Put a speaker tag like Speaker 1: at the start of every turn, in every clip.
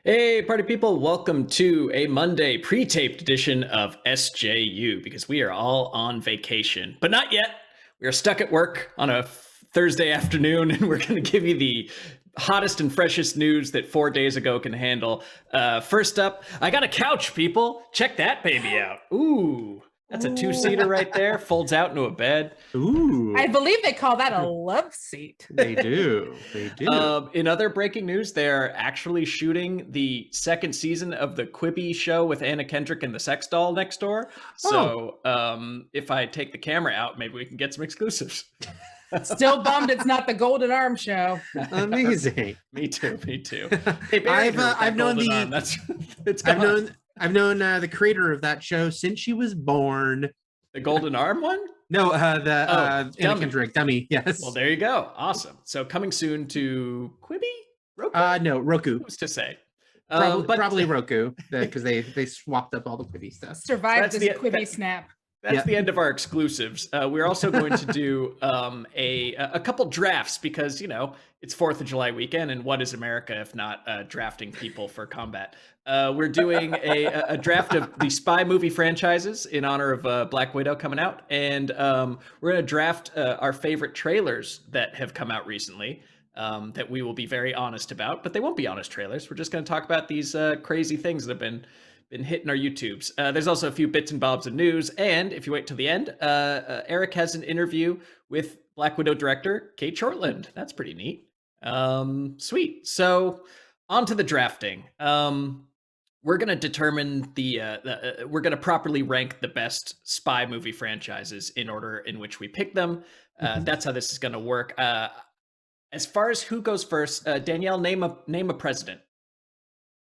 Speaker 1: Hey, party people, welcome to a Monday pre-taped edition of SJU because we are all on vacation, but not yet. We are stuck at work on a Thursday afternoon, and we're going to give you the hottest and freshest news that 4 days ago can handle. First up, I got a couch, people. Check that baby out. Ooh, that's a two-seater right there. Folds out into a bed.
Speaker 2: Ooh.
Speaker 3: I believe they call that a love seat.
Speaker 2: They do. They do.
Speaker 1: In other breaking news, they're actually shooting the second season of the Quibi show with Anna Kendrick and the sex doll next door. So if I take the camera out, maybe we can get some exclusives.
Speaker 3: Still bummed it's not the Golden Arm show.
Speaker 2: Amazing.
Speaker 1: Me too.
Speaker 2: Hey, I've known the creator of that show since she was born.
Speaker 1: The Golden Arm one?
Speaker 2: No, Anna Kendrick dummy. Yes.
Speaker 1: Well, there you go. Awesome. So coming soon to Quibi? Roku?
Speaker 2: No, Roku.
Speaker 1: Who's to say?
Speaker 2: Probably Roku, because they swapped up all the Quibi stuff.
Speaker 3: Survived this Quibi snap.
Speaker 1: That's the end of our exclusives. We're also going to do a couple drafts because, you know, it's 4th of July weekend, and what is America if not drafting people for combat? We're doing a draft of the spy movie franchises in honor of Black Widow coming out, and we're going to draft our favorite trailers that have come out recently that we will be very honest about, but they won't be honest trailers. We're just going to talk about these crazy things that have been hitting our YouTubes. There's also a few bits and bobs of news, and if you wait till the end, Eric has an interview with Black Widow director Kate Shortland. That's pretty neat. Sweet. So on to the drafting. We're going to determine we're going to properly rank the best spy movie franchises in order in which we pick them. That's how this is going to work. As far as who goes first, Danielle, name a president.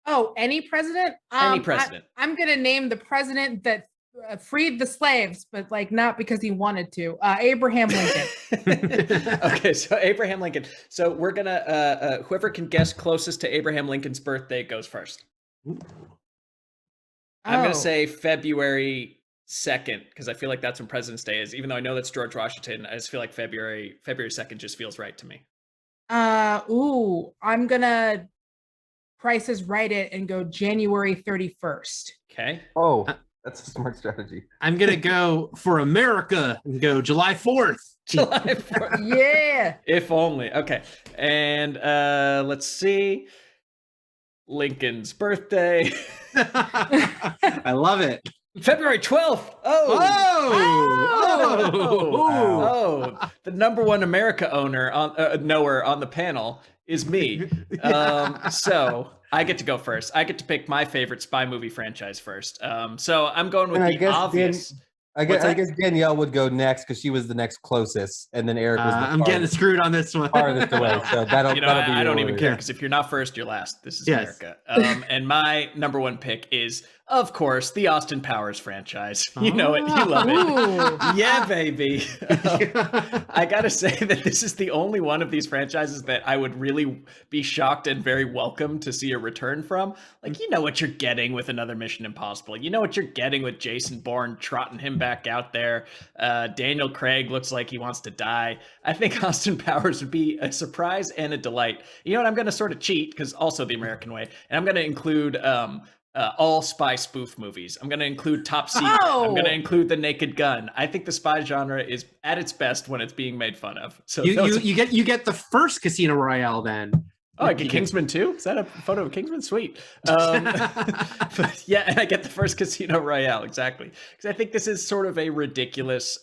Speaker 3: Oh, any president?
Speaker 1: Any president.
Speaker 3: I'm going to name the president that freed the slaves, but like not because he wanted to. Abraham Lincoln.
Speaker 1: Okay, so Abraham Lincoln. So we're going to, whoever can guess closest to Abraham Lincoln's birthday goes first. I'm going to say February 2nd, because I feel like that's when President's Day is. Even though I know that's George Washington, I just feel like February 2nd just feels right to me.
Speaker 3: I'm going to Price is Right it and go January 31st.
Speaker 1: Okay.
Speaker 4: Oh, that's a smart strategy.
Speaker 2: I'm going to go for America and go July 4th.
Speaker 1: July 4th.
Speaker 3: Yeah.
Speaker 1: If only. Okay. And let's see. Lincoln's birthday.
Speaker 2: I love it.
Speaker 1: February 12th. Oh, the number one America knower on the panel is me. So I get to go first. I get to pick my favorite spy movie franchise first. So I'm going with the obvious.
Speaker 4: I guess Danielle would go next because she was the next closest, and then Eric was.
Speaker 2: I'm getting screwed on this one.
Speaker 4: Farthest away, so that'll be.
Speaker 1: I don't even care because if you're not first, you're last. This is America. And my number one pick is, of course, the Austin Powers franchise. You know it. You love it. Yeah, baby. I got to say that this is the only one of these franchises that I would really be shocked and very welcome to see a return from. Like, you know what you're getting with another Mission Impossible. You know what you're getting with Jason Bourne trotting him back out there. Daniel Craig looks like he wants to die. I think Austin Powers would be a surprise and a delight. You know what? I'm going to sort of cheat because also the American way. And I'm going to include all spy spoof movies. I'm going to include Top Secret. I'm going to include The Naked Gun. I think the spy genre is at its best when it's being made fun of. So
Speaker 2: you get the first Casino Royale then.
Speaker 1: Oh, I get Kingsman too? Is that a photo of Kingsman? Sweet. But yeah, and I get the first Casino Royale, exactly. Because I think this is sort of a ridiculous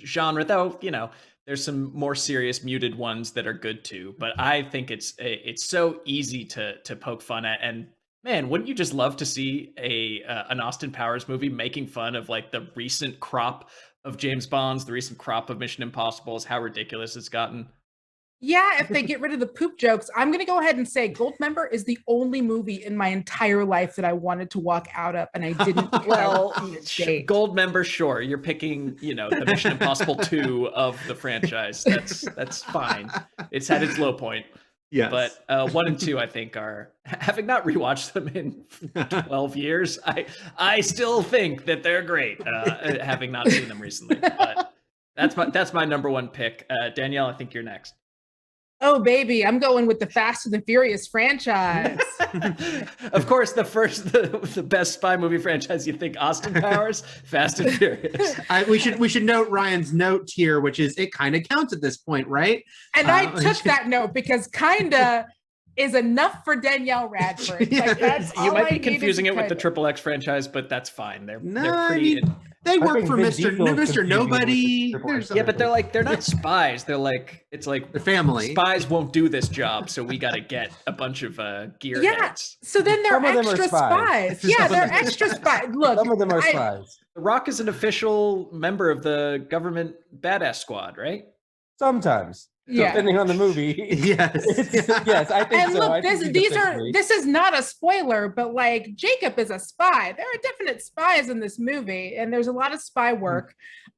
Speaker 1: genre, though, you know, there's some more serious muted ones that are good too. But I think it's so easy to poke fun at. And man, wouldn't you just love to see an Austin Powers movie making fun of like the recent crop of James Bonds, the recent crop of Mission Impossibles, how ridiculous it's gotten?
Speaker 3: Yeah, if they get rid of the poop jokes, I'm going to go ahead and say Goldmember is the only movie in my entire life that I wanted to walk out of, and I didn't.
Speaker 1: Well, Goldmember, sure. You're picking, you know, the Mission Impossible 2 of the franchise. That's fine. It's had its low point.
Speaker 2: Yeah,
Speaker 1: but 1 and 2, I think, are, having not rewatched them in 12 years, I still think that they're great, having not seen them recently. But that's my number one pick. Danielle, I think you're next.
Speaker 3: Oh baby, I'm going with the Fast and the Furious franchise.
Speaker 1: Of course, the best spy movie franchise. You think Austin Powers, Fast and Furious.
Speaker 2: We should note Ryan's note here, which is it kind of counts at this point, right?
Speaker 3: And I took that note because kinda is enough for Danielle Radford. Like, that's
Speaker 1: You
Speaker 3: all
Speaker 1: might
Speaker 3: I
Speaker 1: be confusing it
Speaker 3: needed
Speaker 1: with the
Speaker 3: kinda.
Speaker 1: Triple X franchise, but that's fine. They're
Speaker 2: I
Speaker 1: pretty.
Speaker 2: mean, they
Speaker 4: I
Speaker 2: work
Speaker 4: think
Speaker 2: for
Speaker 4: Vin
Speaker 2: Mr.
Speaker 4: Diesel is confusing with
Speaker 2: Nobody.
Speaker 4: Triple X.
Speaker 2: There's
Speaker 1: Yeah, but they're not spies. They're like it's like
Speaker 2: the family.
Speaker 1: spies won't do this job, so we got to get a bunch of gearheads.
Speaker 3: Yeah. So then they're
Speaker 4: Some of them are
Speaker 3: extra
Speaker 4: spies.
Speaker 3: spies. Yeah,
Speaker 2: Some
Speaker 3: they're
Speaker 2: of them are
Speaker 3: extra spies. Look,
Speaker 4: Some of them are
Speaker 3: I-
Speaker 4: spies.
Speaker 1: The Rock is an official member of the government badass squad, right?
Speaker 4: Sometimes,
Speaker 3: Yeah.
Speaker 4: depending on the movie.
Speaker 2: Yes.
Speaker 4: Yes, I think
Speaker 3: And
Speaker 4: so.
Speaker 3: look,
Speaker 4: I think
Speaker 3: this is not a spoiler, but like Jacob is a spy. There are definite spies in this movie, and there's a lot of spy work.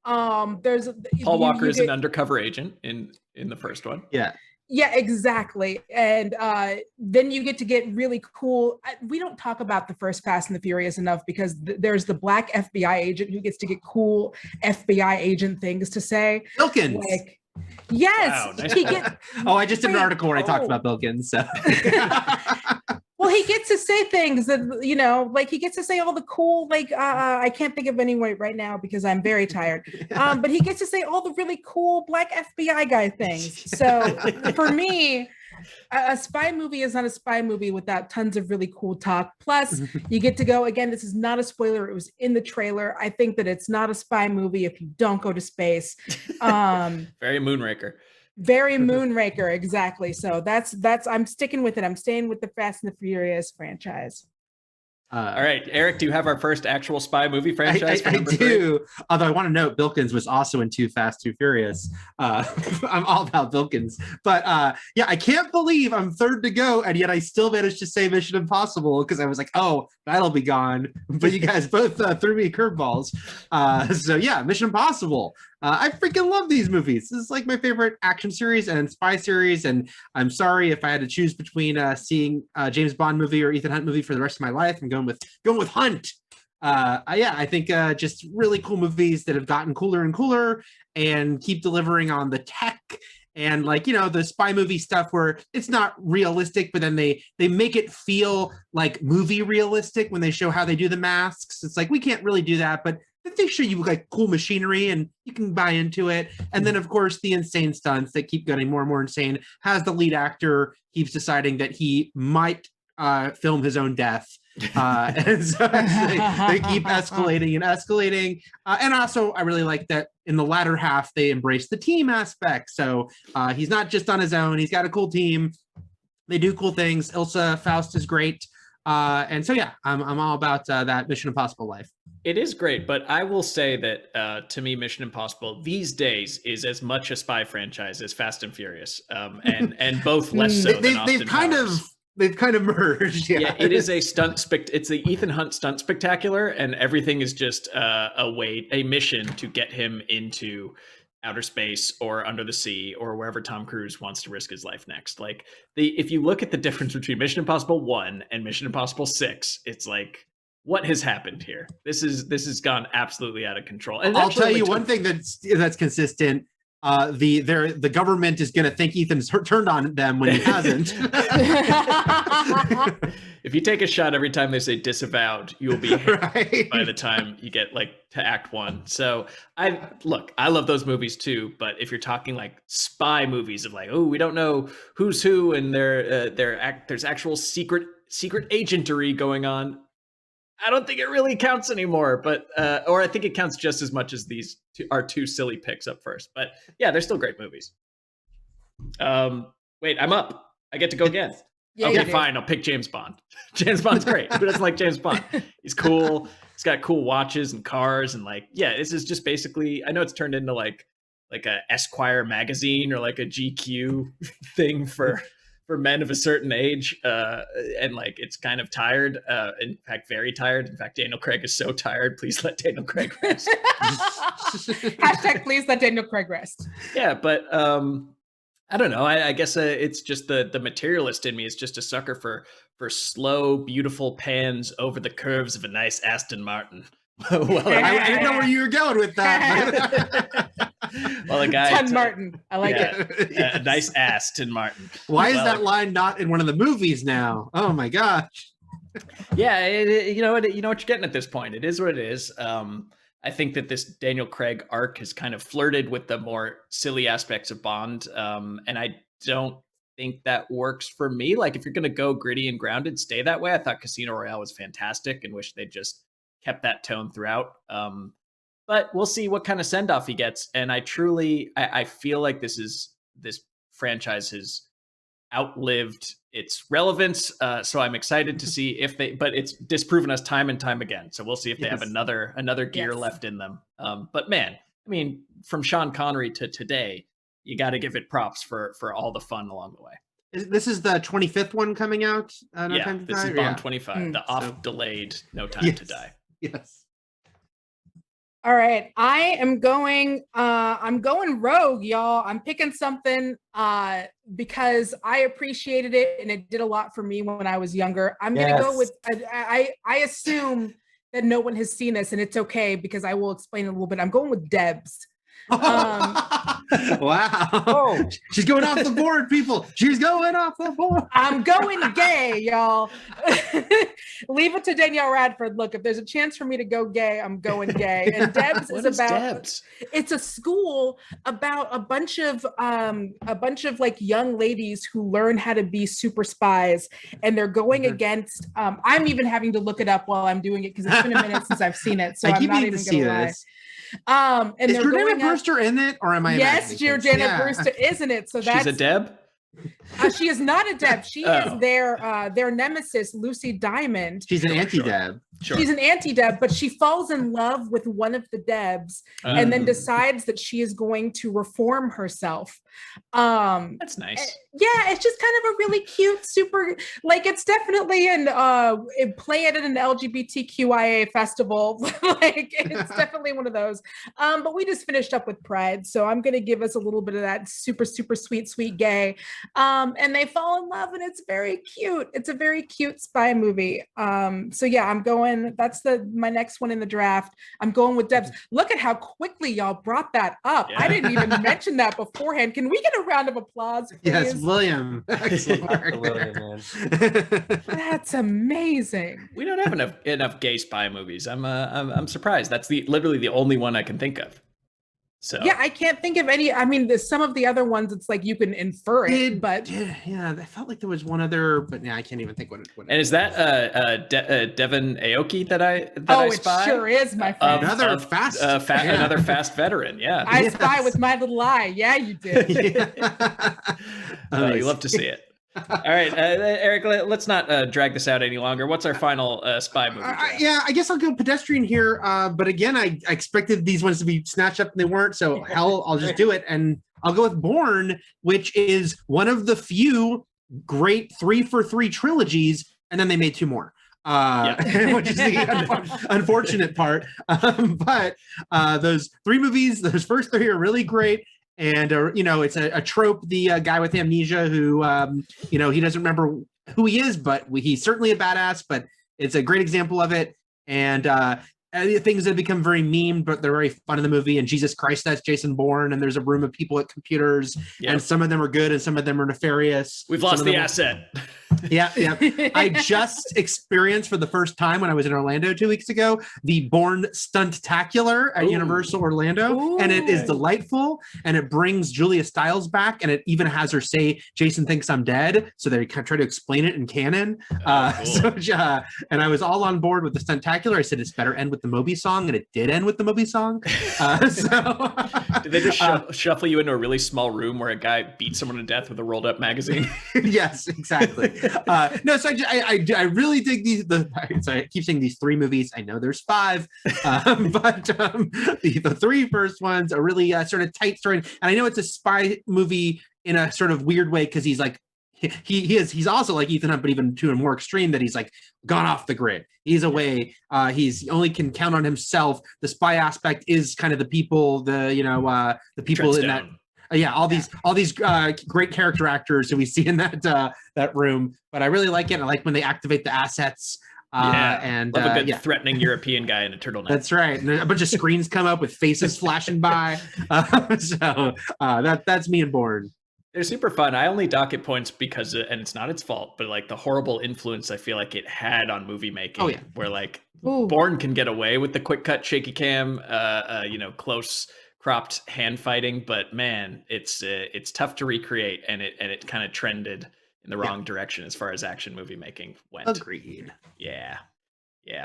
Speaker 3: There's
Speaker 1: Paul Walker is
Speaker 3: get-
Speaker 1: an undercover agent in the first one.
Speaker 2: Yeah.
Speaker 3: Yeah, exactly. And then you get to get really cool. We don't talk about the first Fast and the Furious enough because there's the black FBI agent who gets to get cool FBI agent things to say.
Speaker 2: Bilkins.
Speaker 3: Like, yes,
Speaker 1: Wow, nice
Speaker 3: he
Speaker 1: call.
Speaker 3: gets.
Speaker 2: Oh, I just did an article where I talked
Speaker 3: Oh.
Speaker 2: about Bilkins. So.
Speaker 3: Well, he gets to say things that, like he gets to say all the cool, like, I can't think of any right now because I'm very tired. But he gets to say all the really cool black FBI guy things. So for me, a spy movie is not a spy movie without tons of really cool talk. Plus, you get to go, again, this is not a spoiler. It was in the trailer. I think that it's not a spy movie if you don't go to space.
Speaker 1: Very Moonraker.
Speaker 3: Very Moonraker, exactly. So that's I'm sticking with it. I'm staying with the Fast and the Furious franchise.
Speaker 1: All right, Eric, do you have our first actual spy movie franchise?
Speaker 2: I do. Although I want to note, Bilkins was also in Too Fast, Too Furious. I'm all about Bilkins. But yeah, I can't believe I'm third to go, and yet I still managed to say Mission Impossible because I was like, oh, that'll be gone. But you guys both threw me curveballs. So yeah, Mission Impossible. I freaking love these movies. This is like my favorite action series and spy series. And I'm sorry if I had to choose between seeing a James Bond movie or Ethan Hunt movie for the rest of my life. I'm going with Hunt. Yeah, I think just really cool movies that have gotten cooler and cooler and keep delivering on the tech and like, the spy movie stuff where it's not realistic, but then they make it feel like movie realistic when they show how they do the masks. It's like, we can't really do that, but they show you like cool machinery and you can buy into it. And then of course the insane stunts that keep getting more and more insane as the lead actor keeps deciding that he might film his own death. And so they keep escalating and escalating. And also I really like that in the latter half, they embrace the team aspect. So he's not just on his own. He's got a cool team. They do cool things. Ilsa Faust is great. And so, yeah, I'm all about that Mission Impossible life.
Speaker 1: It is great, but I will say that to me, Mission Impossible these days is as much a spy franchise as Fast and Furious, and both less so than Austin Powers.
Speaker 2: They've kind of merged.
Speaker 1: Yeah, it is a stunt it's the Ethan Hunt stunt spectacular, and everything is just a mission to get him into outer space or under the sea or wherever Tom Cruise wants to risk his life next. Like if you look at the difference between Mission Impossible 1 and Mission Impossible 6, it's like, what has happened here? This has gone absolutely out of control. And
Speaker 2: I'll tell you one thing that's consistent. The government is going to think Ethan's turned on them when he hasn't.
Speaker 1: If you take a shot every time they say disavowed, you'll be hit
Speaker 2: right.
Speaker 1: by the time you get like to Act 1. So I love those movies too. But if you're talking like spy movies of like, oh, we don't know who's who and there's actual secret agentery going on, I don't think it really counts anymore. But or I think it counts just as much as these are two silly picks up first. But yeah, they're still great movies. Wait, I'm up. I get to go again.
Speaker 3: Yeah,
Speaker 1: okay,
Speaker 3: you do.
Speaker 1: fine. I'll pick James Bond. James Bond's great. Who doesn't like James Bond? He's cool. He's got cool watches and cars and like, yeah, this is just basically, I know it's turned into like a Esquire magazine or like a GQ thing for men of a certain age. And like, it's kind of tired. In fact, very tired. In fact, Daniel Craig is so tired. Please let Daniel Craig rest.
Speaker 3: Hashtag please let Daniel Craig rest.
Speaker 1: Yeah, but I don't know. I guess it's just the materialist in me is just a sucker for slow, beautiful pans over the curves of a nice Aston Martin.
Speaker 2: I didn't know where you were going with that.
Speaker 1: Well, the guy
Speaker 3: Ton Martin. I like it.
Speaker 1: A nice ass, Tin Martin.
Speaker 2: Why is
Speaker 1: Well,
Speaker 2: that line not in one of the movies now? Oh my gosh.
Speaker 1: Yeah, you know what you're getting at this point. It is what it is. I think that this Daniel Craig arc has kind of flirted with the more silly aspects of Bond, and I don't think that works for me. Like, if you're going to go gritty and grounded, stay that way. I thought Casino Royale was fantastic and wish they just kept that tone throughout. But we'll see what kind of send off he gets. And I feel like this franchise has outlived its relevance. So I'm excited to see but it's disproven us time and time again. So we'll see if they have another gear left in them. But man, I mean, from Sean Connery to today, you got to give it props for all the fun along the way.
Speaker 2: This is the 25th one coming out.
Speaker 1: This is Bond 25, the oft-delayed No Time to Die.
Speaker 2: Yes.
Speaker 3: All right, I'm going rogue, y'all. I'm picking something because I appreciated it and it did a lot for me when I was younger. I'm gonna go with I assume that no one has seen this, and it's okay because I will explain a little bit. I'm going with DEBS.
Speaker 2: Wow.
Speaker 4: Oh.
Speaker 2: She's going off the board, people. She's going off the board.
Speaker 3: I'm going gay, y'all. Leave it to Danielle Radford. Look, if there's a chance for me to go gay, I'm going gay. And DEBS is about
Speaker 1: DEBS?
Speaker 3: It's a school about a bunch of like young ladies who learn how to be super spies, and they're going against I'm even having to look it up while I'm doing it because it's been a minute since I've seen it. So I'm not even gonna lie.
Speaker 2: This.
Speaker 3: And
Speaker 2: is
Speaker 3: they're
Speaker 2: Jordana
Speaker 3: going
Speaker 2: Brewster in it, or am I?
Speaker 3: Yes, Jordana Brewster is in it. So that's
Speaker 1: she's a Deb.
Speaker 3: She is not a Deb. She is their nemesis, Lucy Diamond.
Speaker 2: She's an anti-Deb.
Speaker 1: Sure.
Speaker 3: She's an anti-Deb, but she falls in love with one of the Debs and then decides that she is going to reform herself.
Speaker 1: That's nice.
Speaker 3: Yeah, it's just kind of a really cute, super, like it's definitely play it at an LGBTQIA festival. Like it's definitely one of those. But we just finished up with Pride, so I'm gonna give us a little bit of that super, super sweet gay. And they fall in love, and it's very cute. It's a very cute spy movie. So yeah, I'm going. That's my next one in the draft. I'm going with DEBS. Look at how quickly y'all brought that up. Yeah. I didn't even mention that beforehand. Can we get a round of applause, please?
Speaker 2: Yes, William.
Speaker 4: William, man.
Speaker 3: That's amazing.
Speaker 1: We don't have enough gay spy movies. I'm surprised. That's literally the only one I can think of. So
Speaker 3: yeah, I can't think of any. I mean, some of the other ones, it's like you can infer it, but
Speaker 2: yeah, I felt like there was one other, but yeah, I can't even think what.
Speaker 1: And is that Devon Aoki that I spy?
Speaker 3: It sure is, my friend.
Speaker 2: Another fast
Speaker 1: veteran. Yeah,
Speaker 3: I spy with my little eye. Yeah, you did.
Speaker 1: You love to see it. All right, Eric, let's not drag this out any longer. What's our final spy movie?
Speaker 2: Yeah, I guess I'll go pedestrian here. But again, I expected these ones to be snatched up and they weren't. So hell, I'll just do it. And I'll go with Bourne, which is one of the few great 3-for-3 trilogies. And then they made 2 more. Which is the unfortunate part. But those 3 movies, those first 3 are really great. And, it's a trope, the guy with amnesia who, he doesn't remember who he is, but he's certainly a badass, but it's a great example of it. And things that become very memed, but they're very fun in the movie. And Jesus Christ, that's Jason Bourne. And there's a room of people at computers, and some of them are good and some of them are nefarious.
Speaker 1: We've lost the asset.
Speaker 2: Yeah. I just experienced for the first time when I was in Orlando 2 weeks ago, the Bourne Stuntacular at Universal Orlando. And it is delightful. And it brings Julia Stiles back. And it even has her say, Jason thinks I'm dead. So they try to explain it in canon. And I was all on board with the Stuntacular. I said, it's better end with the Moby song. And it did end with the Moby song.
Speaker 1: Did they just shuffle you into a really small room where a guy beats someone to death with a rolled up magazine?
Speaker 2: Yes, exactly. No, so I really dig these. So I keep saying these 3 movies. I know there's 5, but the 3 first ones are really sort of tight story. And I know it's a spy movie in a sort of weird way because he's like he's also like Ethan Hunt, but even to a more extreme that he's like gone off the grid. He's away. He's only can count on himself. The spy aspect is kind of the people, the people in that. All these great character actors who we see in that room, but I really like it. I like when they activate the assets. And
Speaker 1: love a good threatening European guy in a turtleneck.
Speaker 2: That's right. And a bunch of screens come up with faces flashing by. That's me and Bourne.
Speaker 1: They're super fun. I only dock it points because, and it's not its fault, but like the horrible influence I feel like it had on movie making.
Speaker 2: Oh, yeah.
Speaker 1: Where like
Speaker 3: Ooh.
Speaker 1: Bourne can get away with the quick cut, shaky cam, close cropped hand fighting, but man, it's tough to recreate, and it kind of trended in the wrong direction as far as action movie making went.
Speaker 2: Agreed.
Speaker 1: Yeah.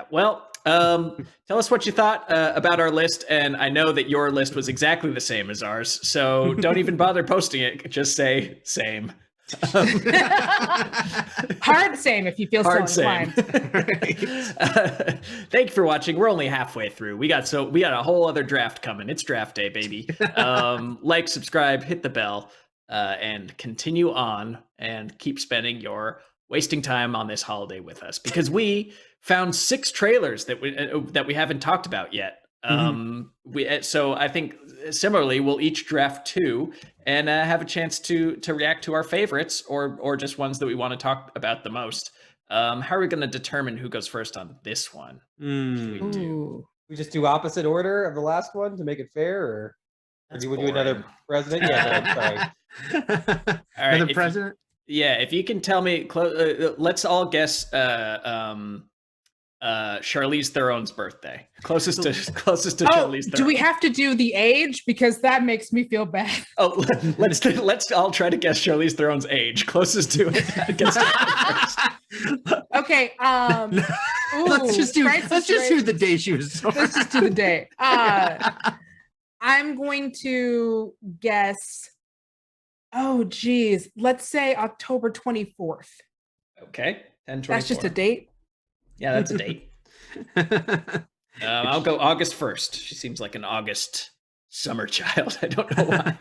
Speaker 1: Well, tell us what you thought about our list, and I know that your list was exactly the same as ours, so don't even bother posting it. Just say same.
Speaker 3: Hard same if you feel so inclined.
Speaker 1: Thank you for watching. We're only halfway through. We got a whole other draft coming. It's draft day, baby. Like, subscribe, hit the bell, and continue on and keep spending your wasting time on this holiday with us, because we found 6 trailers that we haven't talked about yet. So I think similarly we'll each draft 2 and have a chance to react to our favorites or just ones that we want to talk about the most. How are we going to determine who goes first on this one?
Speaker 4: We just do opposite order of the last one to make it fair, or do we do another president? Yeah, sorry.
Speaker 1: All right,
Speaker 2: another president.
Speaker 1: If you can tell me, let's all guess Charlize Theron's birthday. Closest to Charlize Theron.
Speaker 3: Do we have to do the age? Because that makes me feel bad.
Speaker 1: Oh, let's all try to guess Charlize Theron's age. Closest to it.
Speaker 3: Okay.
Speaker 2: Let's just do the day she was born.
Speaker 3: Let's just do the day. I'm going to guess. Oh, geez. Let's say October 24th.
Speaker 1: Okay. 10/24.
Speaker 3: That's just a date?
Speaker 1: Yeah, that's a date. I'll go August 1st. She seems like an August summer child. I don't know why.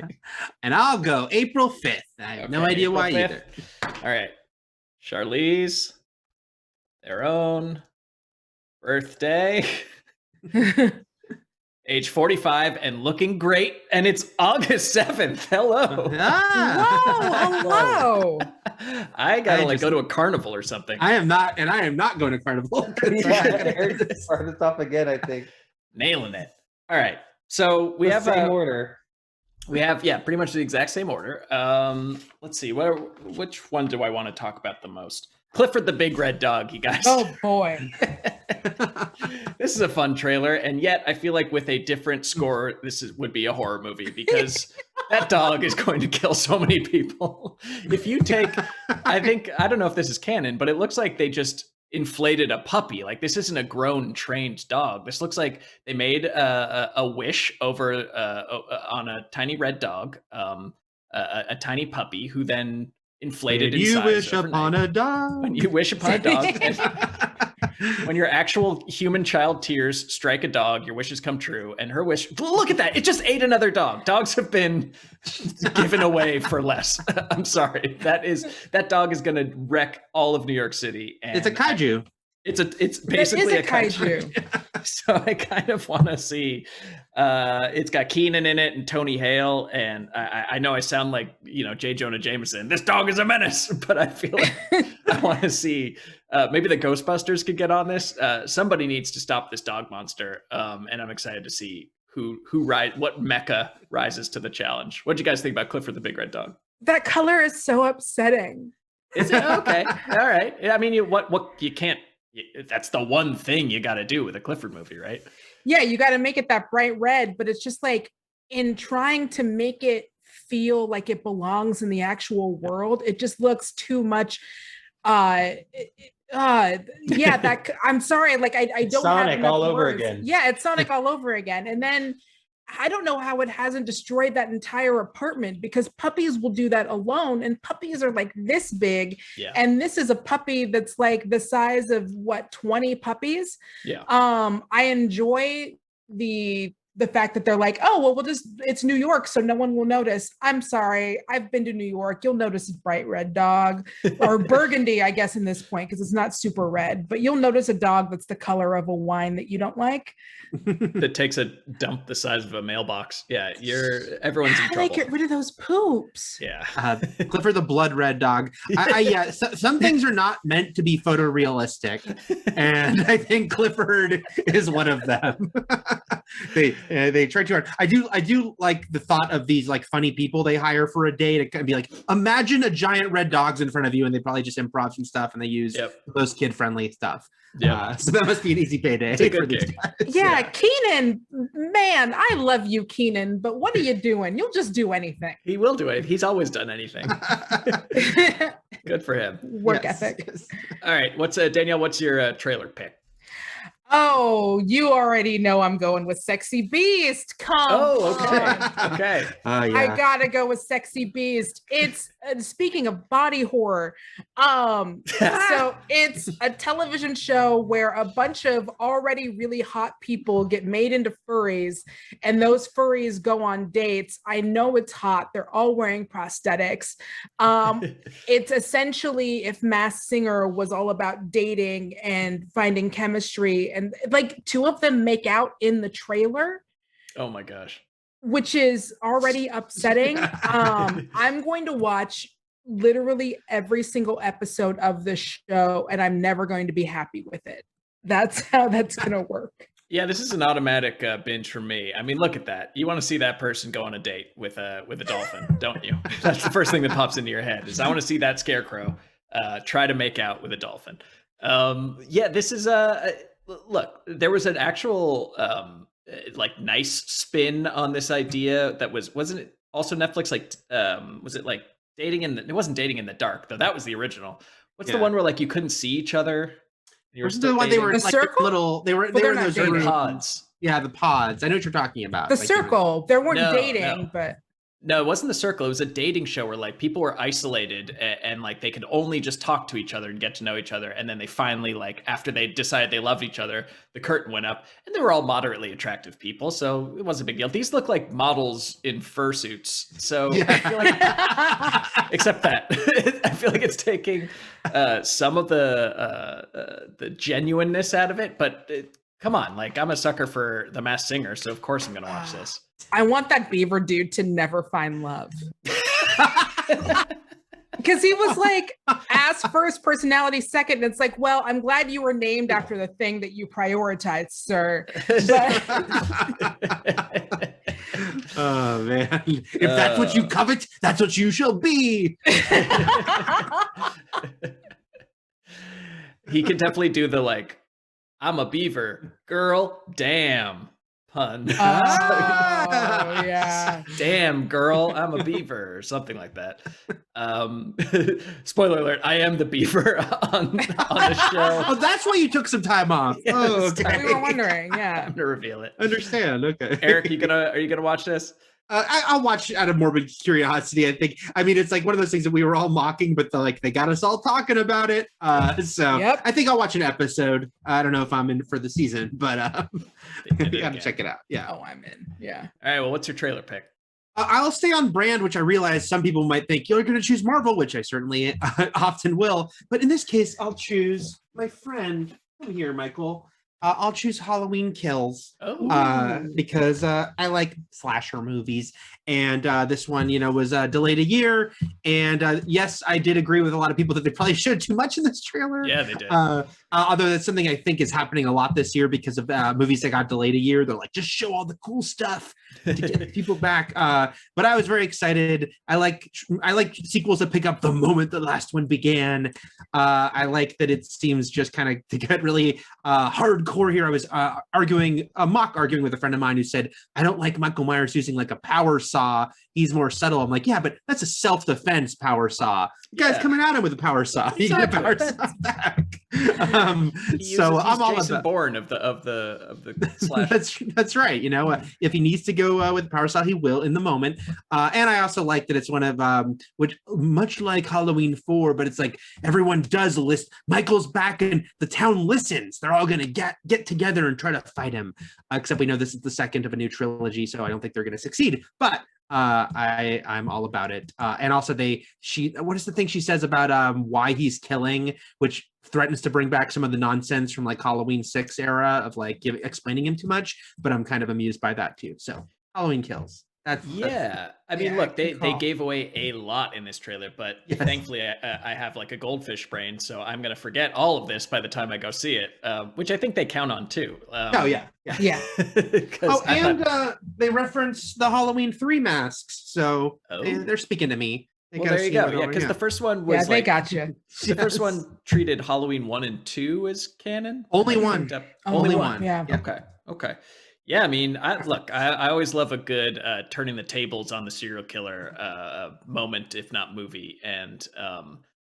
Speaker 2: And I'll go April 5th. I have no idea
Speaker 1: April
Speaker 2: why
Speaker 1: 5th.
Speaker 2: either.
Speaker 1: All right. Charlize Theron, birthday. Age 45 and looking great, and it's August 7th. Hello.
Speaker 3: Hello.
Speaker 1: I gotta go to a carnival or something.
Speaker 2: I am not going to carnival.
Speaker 4: Start this off again, I think.
Speaker 1: Nailing it. All right. So we have
Speaker 4: same order.
Speaker 1: We have pretty much the exact same order. Let's see. Which one do I want to talk about the most? Clifford the Big Red Dog, you guys.
Speaker 3: Oh boy.
Speaker 1: This is a fun trailer, and yet I feel like with a different score, would be a horror movie, because that dog is going to kill so many people. If you take, I don't know if this is canon, but it looks like they just inflated a puppy. Like, this isn't a grown, trained dog. This looks like they made a wish over on a tiny red dog, a tiny puppy, who then inflated in size.
Speaker 2: You wish upon a dog.
Speaker 1: When you wish upon a dog. When your actual human child tears strike a dog, your wishes come true. And her wish, look at that. It just ate another dog. Dogs have been given away for less. I'm sorry. That dog is going to wreck all of New York City. And
Speaker 2: it's a kaiju.
Speaker 1: It's basically a kaiju. So I kind of want to see. It's got Keenan in it and Tony Hale, and I know I sound like J. Jonah Jameson. This dog is a menace, but I feel like I want to see. Maybe the Ghostbusters could get on this. Somebody needs to stop this dog monster, and I'm excited to see what mecha rises to the challenge. What do you guys think about Clifford the Big Red Dog?
Speaker 3: That color is so upsetting.
Speaker 1: Is it? Okay. All right. I mean, you can't. That's the one thing you got to do with a Clifford movie, right?
Speaker 3: Yeah, you got to make it that bright red, but it's just like, in trying to make it feel like it belongs in the actual world, it just looks too much. I'm sorry, like I don't
Speaker 4: Sonic
Speaker 3: have enough
Speaker 4: all over
Speaker 3: words.
Speaker 4: again.
Speaker 3: Yeah, it's Sonic all over again. And then I don't know how it hasn't destroyed that entire apartment, because puppies will do that alone, and puppies are like this big.
Speaker 1: Yeah.
Speaker 3: And this is a puppy that's like the size of 20 puppies.
Speaker 1: Yeah.
Speaker 3: I enjoy the the fact that they're like, oh, well, it's New York, so no one will notice. I'm sorry, I've been to New York. You'll notice a bright red dog, or burgundy, I guess, in this point, because it's not super red, but you'll notice a dog that's the color of a wine that you don't like.
Speaker 1: That takes a dump the size of a mailbox. Yeah, everyone's in trouble.
Speaker 3: Get rid of those poops.
Speaker 1: Yeah.
Speaker 2: Clifford the blood red dog. Some things are not meant to be photorealistic, and I think Clifford is one of them. They try too hard. I do like the thought of these like funny people they hire for a day to kind of be like, imagine a giant red dog's in front of you, and they probably just improv some stuff, and they use those kid friendly stuff. Yeah, so that must be an easy payday for these guys.
Speaker 3: Yeah, Keenan, man, I love you, Keenan, but what are you doing? You'll just do anything.
Speaker 1: He will do it. He's always done anything. Good for him.
Speaker 3: Work ethic.
Speaker 2: Yes.
Speaker 1: All right, Danielle? What's your trailer pick?
Speaker 3: Oh, you already know I'm going with Sexy Beast. Come on.
Speaker 1: Okay.
Speaker 3: I gotta go with Sexy Beast. It's speaking of body horror. So it's a television show where a bunch of already really hot people get made into furries, and those furries go on dates. I know it's hot. They're all wearing prosthetics. It's essentially if Masked Singer was all about dating and finding chemistry, and like two of them make out in the trailer.
Speaker 1: Oh my gosh.
Speaker 3: Which is already upsetting. I'm going to watch literally every single episode of the show, and I'm never going to be happy with it. That's how that's going to work.
Speaker 1: Yeah, this is an automatic binge for me. I mean, look at that. You want to see that person go on a date with a dolphin, don't you? That's the first thing that pops into your head is I want to see that scarecrow try to make out with a dolphin. This is look, there was an actual like nice spin on this idea that wasn't it also Netflix, like was it like it wasn't Dating in the Dark though, that was the original. What's the one where like you couldn't see each other?
Speaker 2: Was the one they were like little they were those
Speaker 1: pods.
Speaker 2: Yeah, the pods. I know what you're talking about.
Speaker 3: The circle. They weren't dating, but
Speaker 1: no, it wasn't the circle. It was a dating show where like people were isolated and like they could only just talk to each other and get to know each other. And then they finally, like after they decided they loved each other, the curtain went up and they were all moderately attractive people. So it wasn't a big deal. These look like models in fursuits. So I feel like, except that I feel like it's taking some of the genuineness out of it. But come on, like I'm a sucker for The Masked Singer. So of course I'm going to watch this.
Speaker 3: I want that beaver dude to never find love. Because he was like ass first, personality second. And it's like, well, I'm glad you were named after the thing that you prioritized, sir.
Speaker 2: Oh, man. If that's what you covet, that's what you shall be.
Speaker 1: He can definitely do the like, I'm a beaver, girl, damn. Pun.
Speaker 3: Oh, yeah.
Speaker 1: Damn, girl, I'm a beaver, or something like that. Spoiler alert, I am the beaver on the show.
Speaker 2: Oh, that's why you took some time off.
Speaker 1: Yes,
Speaker 2: oh, okay.
Speaker 3: We were wondering, yeah.
Speaker 1: I'm gonna reveal it.
Speaker 2: Understand, okay.
Speaker 1: Eric, are you gonna watch this?
Speaker 2: I'll watch out of morbid curiosity. I think. I mean, it's like one of those things that we were all mocking, but they got us all talking about it. So
Speaker 3: yep.
Speaker 2: I think I'll watch an episode. I don't know if I'm in for the season, but you gotta check it out. Yeah.
Speaker 3: Oh, I'm in. Yeah.
Speaker 1: All right. Well, what's your trailer pick?
Speaker 2: I'll stay on brand, which I realize some people might think you're going to choose Marvel, which I certainly often will. But in this case, I'll choose my friend. Come here, Michael. I'll choose Halloween Kills because I like slasher movies. And this one, was delayed a year. And yes, I did agree with a lot of people that they probably showed too much in this trailer.
Speaker 1: Yeah, they did.
Speaker 2: Although that's something I think is happening a lot this year because of movies that got delayed a year. They're like, just show all the cool stuff to get people back. But I was very excited. I like sequels that pick up the moment the last one began. I like that it seems just kind of to get really hardcore here. I was mock arguing with a friend of mine who said, I don't like Michael Myers using like a power saw he's more subtle. I'm like, yeah, but that's a self-defense power saw. The guy's
Speaker 1: Yeah.
Speaker 2: coming at him with a power saw. He can
Speaker 1: Exactly.
Speaker 2: power saw back.
Speaker 1: He's
Speaker 2: I'm all
Speaker 1: Jason
Speaker 2: about.
Speaker 1: Bourne of the slash.
Speaker 2: That's right. You know, if he needs to go with power saw, he will in the moment. And I also like that it's one of which much like Halloween 4, but it's like everyone does list. Michael's back and the town listens. They're all gonna get together and try to fight him. Except we know this is the second of a new trilogy, so I don't think they're gonna succeed. But I'm all about it. And also what is the thing she says about why he's killing, which threatens to bring back some of the nonsense from like Halloween 6 era of like explaining him too much, but I'm kind of amused by that too. So Halloween Kills. I
Speaker 1: mean, look, they
Speaker 3: call.
Speaker 1: gave away a lot in this trailer, but
Speaker 2: Yes.
Speaker 1: thankfully I have like a goldfish brain, so I'm gonna forget all of this by the time I go see it, which I think they count on too.
Speaker 2: Oh yeah.
Speaker 3: Yeah.
Speaker 2: They reference the Halloween 3 masks, so they're speaking to me.
Speaker 1: Well, there you go. Yeah, because the first one was
Speaker 3: they
Speaker 1: like,
Speaker 3: got you.
Speaker 1: the first one treated Halloween 1 and 2 as canon.
Speaker 2: Only one.
Speaker 1: Only one.
Speaker 3: Yeah.
Speaker 1: Okay. Yeah, I mean, I always love a good turning the tables on the serial killer moment, if not movie, and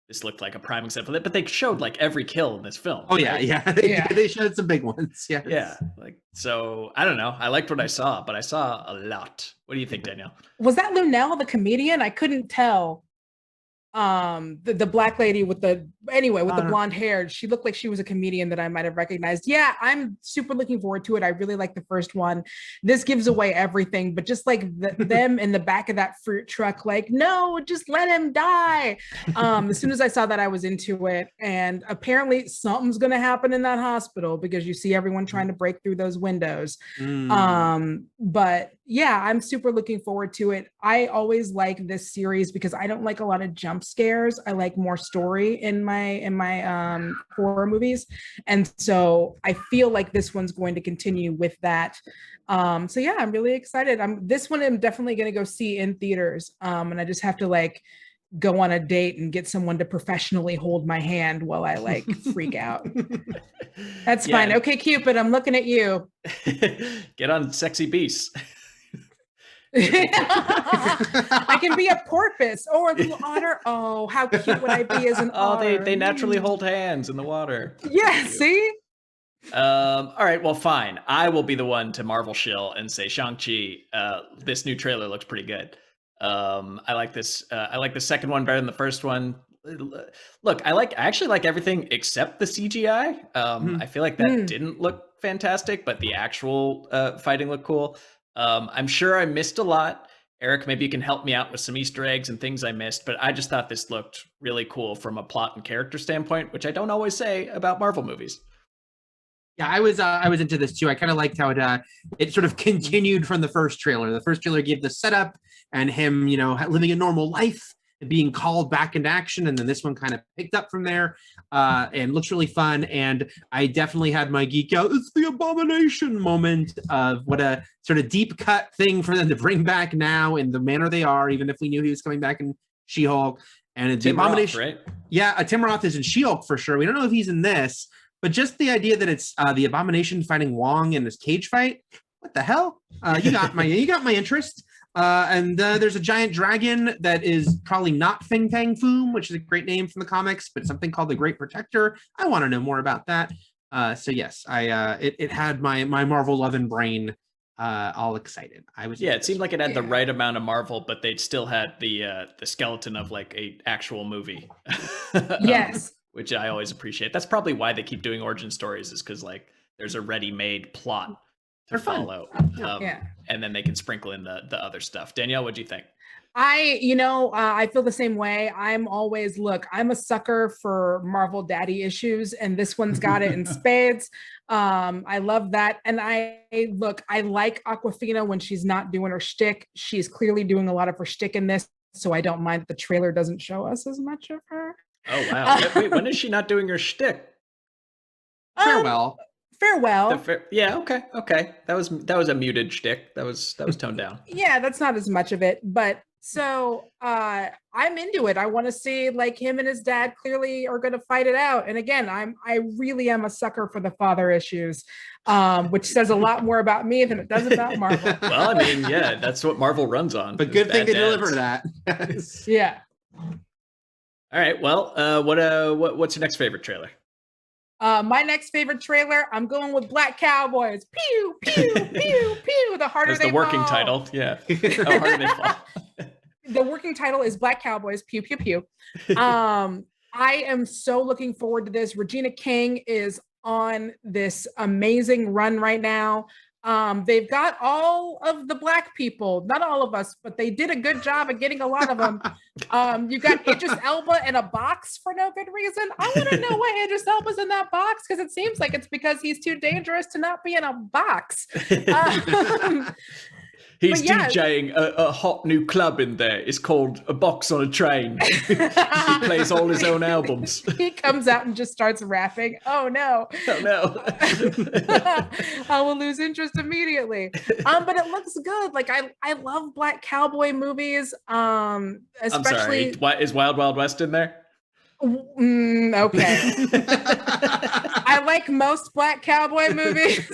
Speaker 1: this looked like a prime example of it. But they showed like every kill in this film.
Speaker 2: Oh yeah,
Speaker 1: right?
Speaker 2: yeah. They showed some big ones. Yeah.
Speaker 1: Yeah, like so. I don't know. I liked what I saw, but I saw a lot. What do you think, Danielle?
Speaker 3: Was that Lunel, the comedian? I couldn't tell. The black lady with the blonde hair, she looked like she was a comedian that I might have recognized. Yeah, I'm super looking forward to it. I really like the first one. This gives away everything, but just like them in the back of that fruit truck, like, no, just let him die. As soon as I saw that, I was into it. And apparently something's gonna happen in that hospital because you see everyone trying to break through those windows. But yeah, I'm super looking forward to it. I always like this series because I don't like a lot of jump scares. I like more story in my horror movies, and so I feel like this one's going to continue with that. So yeah, I'm really excited. This one I'm definitely going to go see in theaters, and I just have to like go on a date and get someone to professionally hold my hand while I like freak out. That's fine. Okay, Cupid, I'm looking at you.
Speaker 1: Get on Sexy Beasts.
Speaker 3: I can be a porpoise or a little otter. Oh, how cute would I be as an otter?
Speaker 1: They naturally hold hands in the water.
Speaker 3: Yeah, see?
Speaker 1: All right, well, fine. I will be the one to Marvel shill and say, Shang-Chi, this new trailer looks pretty good. I like this. I like the second one better than the first one. Look, I actually like everything except the CGI. I feel like that didn't look fantastic, but the actual fighting looked cool. I'm sure I missed a lot. Eric, maybe you can help me out with some Easter eggs and things I missed, but I just thought this looked really cool from a plot and character standpoint, which I don't always say about Marvel movies.
Speaker 2: Yeah, I was into this too. I kind of liked how it sort of continued from the first trailer. The first trailer gave the setup and him, living a normal life and being called back into action, and then this one kind of picked up from there and looks really fun. And I definitely had my geek out. It's the Abomination moment of what a sort of deep cut thing for them to bring back now in the manner they are, even if we knew he was coming back in She-Hulk. And the Abomination,
Speaker 1: Roth, right?
Speaker 2: Yeah, Tim Roth is in She-Hulk for sure. We don't know if he's in this. But just the idea that it's the Abomination fighting Wong in this cage fight, what the hell? You got my interest. And there's a giant dragon that is probably not Fing Fang Foom, which is a great name from the comics, but something called the Great Protector. I want to know more about that. So yes, it had my Marvel loving brain all excited.
Speaker 1: It seemed like it had the right amount of Marvel, but they'd still had the skeleton of like a actual movie.
Speaker 3: Yes.
Speaker 1: Which I always appreciate. That's probably why they keep doing origin stories, is because like there's a ready-made plot to follow, and then they can sprinkle in the other stuff. Danielle, what do you think?
Speaker 3: I feel the same way. I'm a sucker for Marvel daddy issues, and this one's got it in spades. I love that. And I like Awkwafina when she's not doing her shtick. She's clearly doing a lot of her shtick in this, so I don't mind that the trailer doesn't show us as much of her.
Speaker 1: Oh, wow. Wait, when is she not doing her shtick?
Speaker 2: Farewell.
Speaker 3: farewell.
Speaker 1: Yeah, okay. That was a muted shtick. That was toned down.
Speaker 3: Yeah, that's not as much of it, but so I'm into it. I want to see like him and his dad clearly are going to fight it out. And again, I really am a sucker for the father issues, which says a lot more about me than it does about Marvel.
Speaker 1: Well, I mean, yeah, that's what Marvel runs on.
Speaker 2: But good thing they deliver that.
Speaker 3: Yeah.
Speaker 1: All right. Well, what's your next favorite trailer?
Speaker 3: My next favorite trailer, I'm going with Black Cowboys. Pew, pew, pew, pew. The harder
Speaker 1: That's
Speaker 3: they
Speaker 1: the working
Speaker 3: fall.
Speaker 1: title. Yeah. Oh, harder they fall.
Speaker 3: The working title is Black Cowboys. Pew, pew, pew. I am so looking forward to this. Regina King is on this amazing run right now. They've got all of the Black people, not all of us, but they did a good job of getting a lot of them. You got Idris Elba in a box for no good reason. I want to know why Idris Elba's in that box, because it seems like it's because he's too dangerous to not be in a box.
Speaker 1: He's DJing a hot new club in there. It's called A Box on a Train. He plays all his own albums.
Speaker 3: He comes out and just starts rapping. Oh no.
Speaker 1: Oh no.
Speaker 3: I will lose interest immediately. But it looks good. Like I love Black cowboy movies. Especially
Speaker 1: I'm sorry. Is Wild Wild West in there?
Speaker 3: Okay. I like most Black cowboy movies.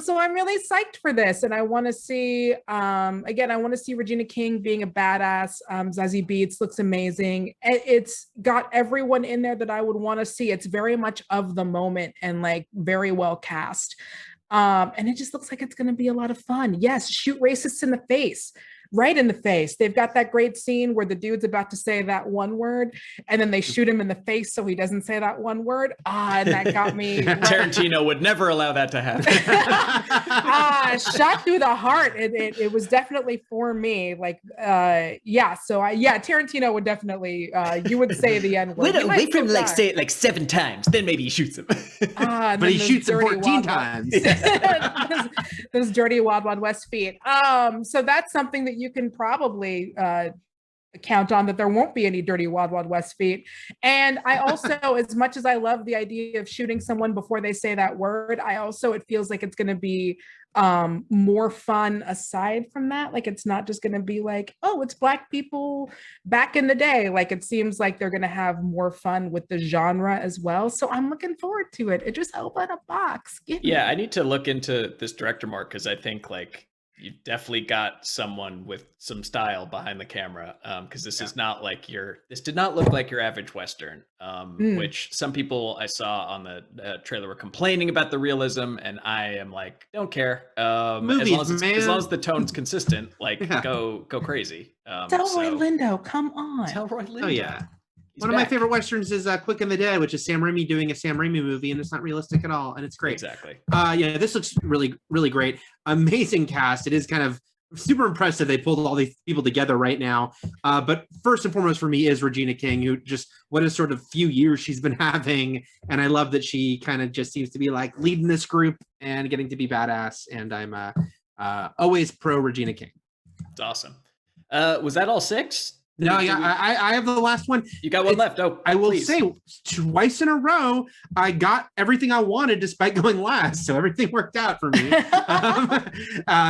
Speaker 3: So I'm really psyched for this, and I want to see again, I want to see Regina King being a badass. Zazie Beetz looks amazing. It's got everyone in there that I would want to see. It's very much of the moment and like very well cast. And it just looks like it's going to be a lot of fun. Yes, shoot racists in the face. Right in the face. They've got that great scene where the dude's about to say that one word and then they shoot him in the face so he doesn't say that one word. And that got me.
Speaker 1: Tarantino would never allow that to happen.
Speaker 3: Shot through the heart. It was definitely for me. Like, Tarantino would definitely, you would say the N word.
Speaker 1: Wait for him to like say it like 7 times, then maybe he shoots him.
Speaker 2: But he shoots him 14 times.
Speaker 3: Those dirty Wild Wild West feet. So that's something that you can probably count on, that there won't be any dirty Wild Wild West feet. And I also, as much as I love the idea of shooting someone before they say that word, it feels like it's going to be more fun aside from that. Like, it's not just going to be like, oh, it's Black people back in the day. Like, it seems like they're going to have more fun with the genre as well. So I'm looking forward to it. It just opened a box.
Speaker 1: I need to look into this director more, because I think like you've definitely got someone with some style behind the camera, because this is not like this did not look like your average Western, which some people I saw on the trailer were complaining about the realism, and I am like, don't care.
Speaker 2: Movies,
Speaker 1: as long as the tone's consistent, like go crazy.
Speaker 3: Delroy Lindo, come on.
Speaker 1: Delroy Lindo.
Speaker 2: Oh yeah.
Speaker 1: He's
Speaker 2: One of
Speaker 1: back.
Speaker 2: my favorite Westerns is Quick and the Dead, which is Sam Raimi doing a Sam Raimi movie, and it's not realistic at all, and it's great.
Speaker 1: Exactly.
Speaker 2: This looks really, really great. Amazing cast. It is kind of super impressive they pulled all these people together right now. But first and foremost for me is Regina King, who just, what a sort of few years she's been having, and I love that she kind of just seems to be like leading this group and getting to be badass, and I'm always pro Regina King.
Speaker 1: It's awesome. Was that all 6?
Speaker 2: No, I have the last one.
Speaker 1: You got one left. Oh,
Speaker 2: I will
Speaker 1: please.
Speaker 2: say twice in a row, I got everything I wanted despite going last. So everything worked out for me.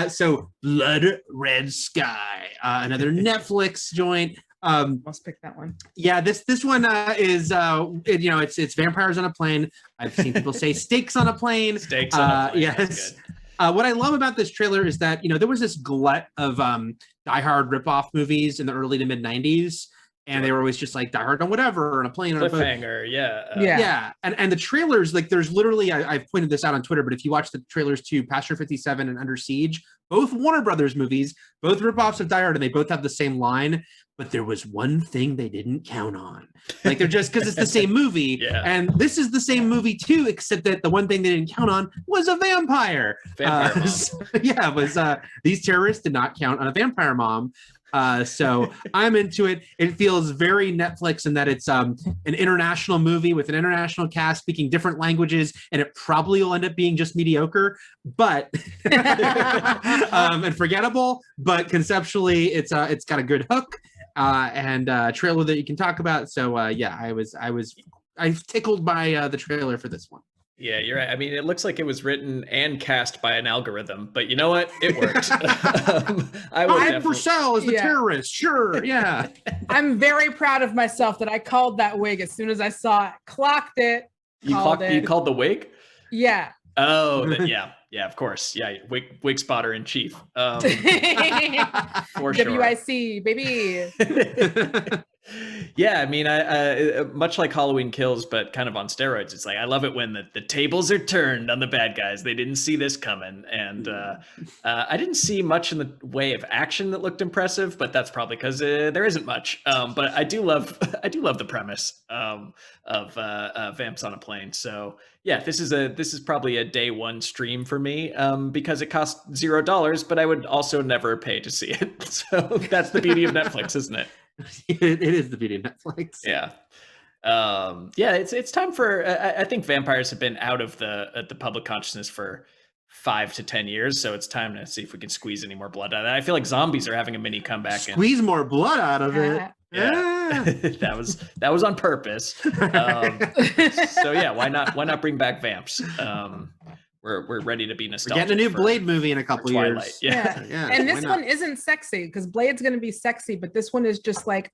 Speaker 2: So Blood Red Sky, another Netflix joint.
Speaker 3: Must pick that one.
Speaker 2: Yeah, this one is it's vampires on a plane. I've seen people say steaks on a plane.
Speaker 1: Steaks on a plane.
Speaker 2: Yes. What I love about this trailer is that, there was this glut of Die Hard ripoff movies in the early to mid 90s. And they were always just like Die Hard on whatever, on a plane, on a boat.
Speaker 1: Cliffhanger,
Speaker 2: Yeah. And the trailers, like there's literally, I've pointed this out on Twitter, but if you watch the trailers to Passenger 57 and Under Siege, both Warner Brothers movies, both ripoffs of Die Hard, and they both have the same line, but there was one thing they didn't count on. Like they're just, because it's the same movie.
Speaker 1: Yeah.
Speaker 2: And this is the same movie too, except that the one thing they didn't count on was a vampire. These terrorists did not count on a vampire mom. So I'm into it. It feels very Netflix in that it's an international movie with an international cast speaking different languages, and it probably will end up being just mediocre, but and forgettable. But conceptually, it's got a good hook and a trailer that you can talk about. So I was tickled by the trailer for this one.
Speaker 1: Yeah, you're right. I mean, it looks like it was written and cast by an algorithm, but you know what? It worked. I would
Speaker 2: Hyde
Speaker 1: definitely.
Speaker 2: Purcell is the
Speaker 3: Yeah.
Speaker 2: terrorist. Sure, yeah.
Speaker 3: I'm very proud of myself that I called that wig as soon as I saw it. Clocked it.
Speaker 1: You
Speaker 3: Called
Speaker 1: You
Speaker 3: it.
Speaker 1: called the wig?
Speaker 3: Yeah.
Speaker 1: Oh, yeah, of course. Yeah, wig spotter in chief. For sure.
Speaker 3: WIC, baby.
Speaker 1: Yeah, I mean, I much like Halloween Kills, but kind of on steroids. It's like I love it when the tables are turned on the bad guys. They didn't see this coming, and I didn't see much in the way of action that looked impressive, but that's probably because there isn't much. But I do love the premise of vamps on a plane. So yeah, this is probably a day one stream for me because it costs $0, but I would also never pay to see it. So that's the beauty of Netflix, isn't it?
Speaker 2: It is the beauty of Netflix.
Speaker 1: Yeah. Yeah, it's time for I think vampires have been out of the public consciousness for 5 to 10 years, so it's time to see if we can squeeze any more blood out of that. I feel like zombies are having a mini comeback.
Speaker 2: Squeeze more blood out of it.
Speaker 1: Yeah. that was on purpose. So yeah, why not bring back vamps? We're ready to be
Speaker 2: We're
Speaker 1: nostalgic.
Speaker 2: getting a new Blade movie in a couple
Speaker 1: Twilight.
Speaker 2: years.
Speaker 1: Yeah.
Speaker 3: And this one isn't sexy because Blade's gonna be sexy, but this one is just like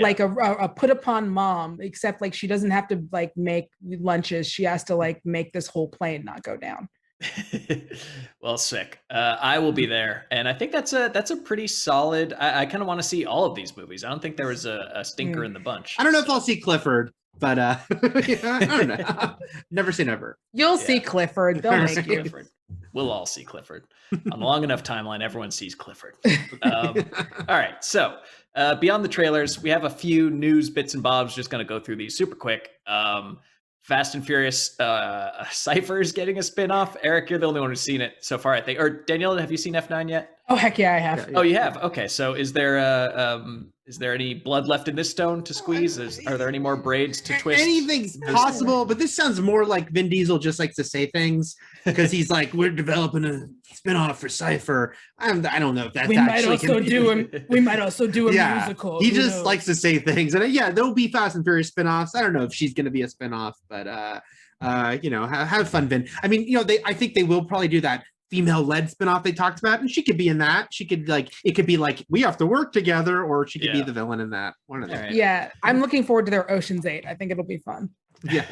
Speaker 3: like a put upon mom, except like she doesn't have to like make lunches. She has to like make this whole plane not go down.
Speaker 1: Well, sick. I will be there, and I think that's a pretty solid. I kind of want to see all of these movies. I don't think there was a stinker in the bunch.
Speaker 2: I don't know if I'll see Clifford, but I don't know. Never say never.
Speaker 3: You'll see Clifford. They'll make you.
Speaker 1: Clifford. We'll all see Clifford. On a long enough timeline, everyone sees Clifford. All right. So beyond the trailers, we have a few news bits and bobs. Just going to go through these super quick. Fast and Furious Cypher is getting a spin-off. Eric, you're the only one who's seen it so far, I think. Or Danielle, have you seen F9 yet?
Speaker 3: Oh heck yeah, I have.
Speaker 1: Oh, you have? Okay. So is there any blood left in this stone to squeeze? Are there any more braids to twist?
Speaker 2: Anything's possible, but this sounds more like Vin Diesel just likes to say things because he's like, we're developing a spinoff for Cypher. I don't know if that's
Speaker 3: We might also do a
Speaker 2: Yeah,
Speaker 3: musical.
Speaker 2: He
Speaker 3: Who
Speaker 2: just
Speaker 3: knows?
Speaker 2: likes to say things, and yeah, there'll be Fast and Furious spinoffs. I don't know if she's going to be a spinoff, but have fun, Vin. I mean, I think they will probably do that female-led spinoff they talked about, and she could be in that. She could it could be like we have to work together, or she could be the villain in that. One of them.
Speaker 1: Right.
Speaker 3: Yeah, I'm looking forward to their Ocean's 8. I think it'll be fun.
Speaker 2: Yeah.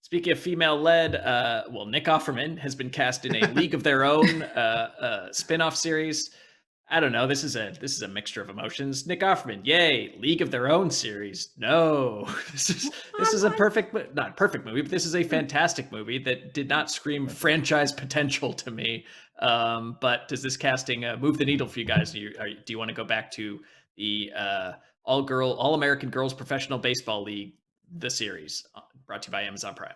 Speaker 1: Speaking of female-led, Nick Offerman has been cast in a League of Their Own spin-off series. I don't know. This is a mixture of emotions. Nick Offerman, yay! League of Their Own series. No, this is a not perfect movie, but this is a fantastic movie that did not scream franchise potential to me. But does this casting move the needle for you guys? Do you want to go back to the All American Girls Professional Baseball League, the series brought to you by Amazon Prime?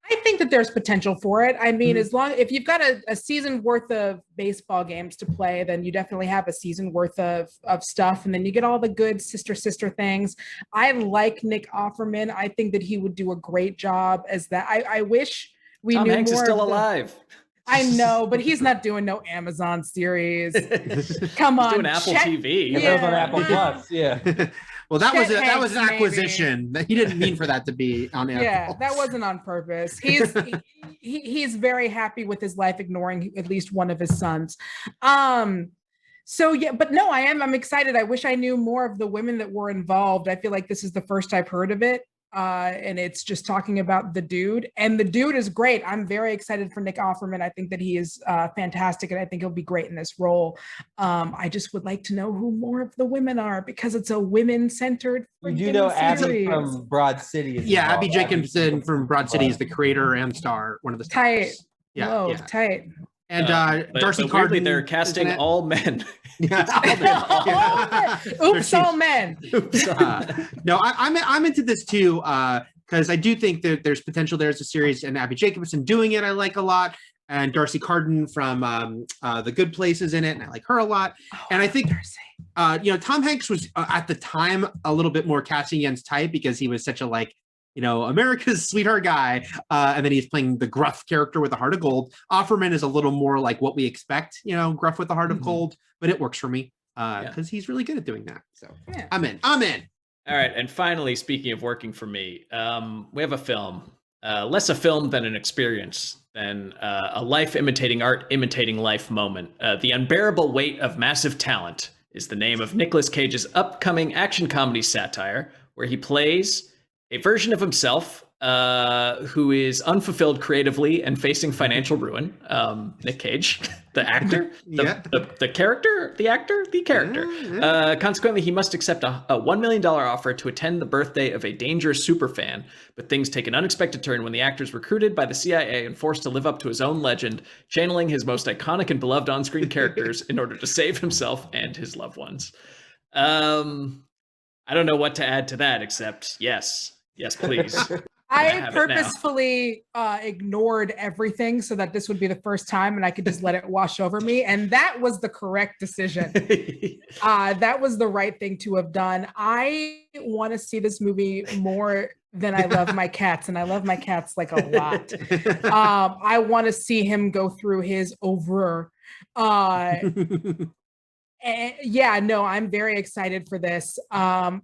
Speaker 3: I think that there's potential for it. I mean, if you've got a season worth of baseball games to play, then you definitely have a season worth of stuff. And then you get all the good sister things. I like Nick Offerman. I think that he would do a great job as that. I wish we
Speaker 1: Tom
Speaker 3: knew
Speaker 1: Hanks
Speaker 3: more
Speaker 1: is still alive.
Speaker 3: I know, but he's not doing no Amazon series. Come on.
Speaker 1: He's doing Apple TV.
Speaker 4: It was on Apple Plus. Yeah.
Speaker 2: Well, that was
Speaker 3: Chet
Speaker 2: an
Speaker 3: Hanks,
Speaker 2: acquisition. He didn't mean for that to be on Apple.
Speaker 3: Yeah, that wasn't on purpose. He's very happy with his life, ignoring at least one of his sons. So yeah, but no, I'm excited. I wish I knew more of the women that were involved. I feel like this is the first I've heard of it. And it's just talking about the dude, and the dude is great. I'm very excited for Nick Offerman. I think that he is fantastic, and I think he'll be great in this role. I just would like to know who more of the women are, because it's a women-centered.
Speaker 4: You do know Abby
Speaker 3: series.
Speaker 4: from Broad City.
Speaker 2: Yeah, Abby Jacobson from Broad City is the creator and star, one of the stars.
Speaker 3: Tight.
Speaker 2: Yeah,
Speaker 3: Whoa,
Speaker 2: yeah.
Speaker 3: tight.
Speaker 2: And
Speaker 1: But
Speaker 2: Darcy
Speaker 1: weirdly,
Speaker 2: Carden.
Speaker 1: they're casting
Speaker 2: isn't it?
Speaker 1: all men.
Speaker 2: Yeah.
Speaker 3: Oops, all men.
Speaker 2: No, I'm into this too, because I do think that there's potential there as a series, and Abby Jacobson doing it I like a lot, and Darcy Carden from The Good Place is in it, and I like her a lot. And I think Tom Hanks was at the time a little bit more casting against type, because he was such a America's sweetheart guy, and then he's playing the gruff character with a heart of gold. Offerman is a little more like what we expect, gruff with a heart of gold, but it works for me because he's really good at doing that. So
Speaker 3: Yeah.
Speaker 2: I'm in.
Speaker 1: All right, and finally, speaking of working for me, we have a film Less a film than an experience, than a life imitating art, imitating life moment. The Unbearable Weight of Massive Talent is the name of Nicolas Cage's upcoming action comedy satire, where he plays a version of himself who is unfulfilled creatively and facing financial ruin. Nick Cage, the actor, the character, the actor, the character. Consequently, he must accept a $1 million offer to attend the birthday of a dangerous superfan, but things take an unexpected turn when the actor is recruited by the CIA and forced to live up to his own legend, channeling his most iconic and beloved on-screen characters in order to save himself and his loved ones. I don't know what to add to that, except yes, please.
Speaker 3: I purposefully ignored everything so that this would be the first time and I could just let it wash over me. And that was the correct decision. That was the right thing to have done. I want to see this movie more than I love my cats. And I love my cats like a lot. I want to see him go through his I'm very excited for this.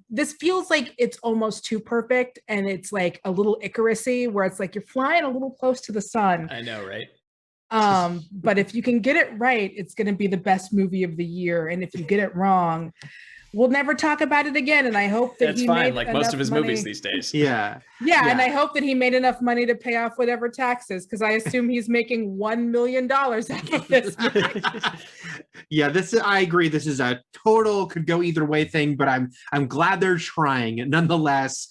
Speaker 3: This feels like it's almost too perfect, and it's like a little Icarus-y, where it's like you're flying a little close to the sun.
Speaker 1: I know, right?
Speaker 3: But if you can get it right, it's going to be the best movie of the year. And if you get it wrong, we'll never talk about it again. And I hope that
Speaker 1: that's fine, like most of his movies these days.
Speaker 3: Yeah, and I hope that he made enough money to pay off whatever taxes, because I assume he's making $1 million out of this movie.
Speaker 2: I agree. This is a total could go either way thing, but I'm glad they're trying nonetheless.